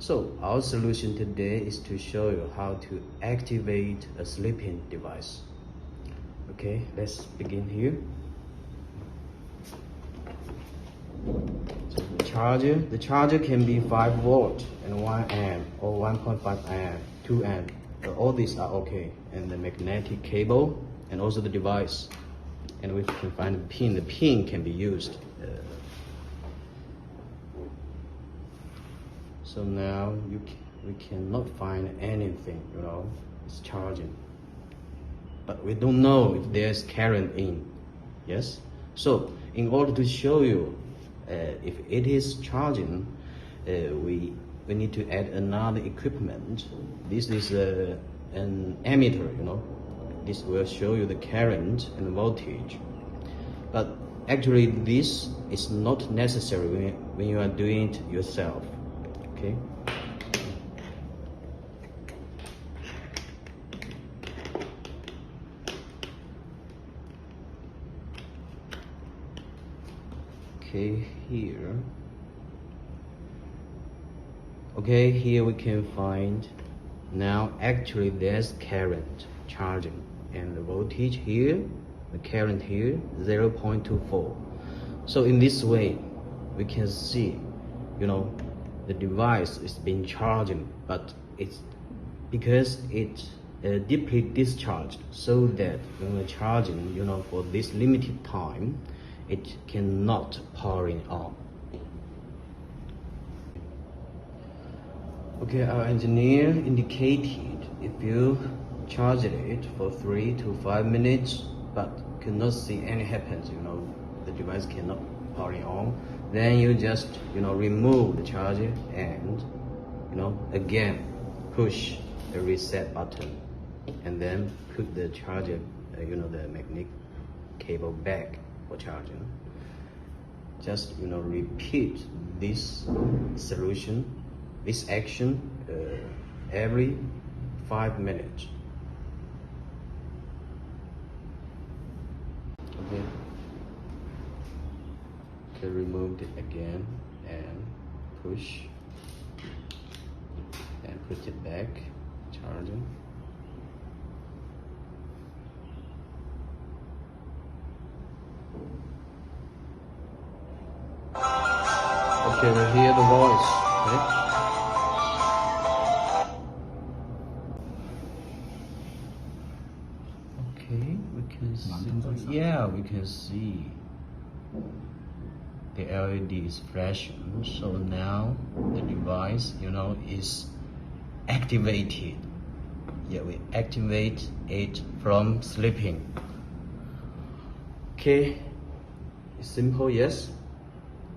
So our solution today is to show you how to activate a sleeping device. Okay, let's begin here. So the charger can be 5 volt and 1 amp or 1.5 amp, 2 amp. All these are okay. And the magnetic cable and also the device. And we can find the pin. The pin can be used. So now we cannot find anything, it's charging. But we don't know if there's current in, yes? So in order to show you if it is charging, we need to add another equipment. This is an ammeter, This will show you the current and voltage. But actually this is not necessary when you are doing it yourself. Okay. Okay, here. Okay, here we can find now actually there's current charging and the voltage here, the current here 0.24. So in this way we can see, the device is being charging, but it's because it deeply discharged, so that when we're charging, for this limited time, it cannot powering on. Okay, our engineer indicated if you charge it for 3 to 5 minutes, but cannot see any happens, the device cannot powering on, then you just remove the charger and again push the reset button and then put the charger the magnetic cable back for charging. Just repeat this solution, this action every 5 minutes. Okay. Remove it again and push and put it back, charging. Okay, we hear the voice. Okay, we can see. Yeah, we can see. The LED is flashing, so now the device, is activated. Yeah, we activate it from sleeping. Okay, it's simple, yes?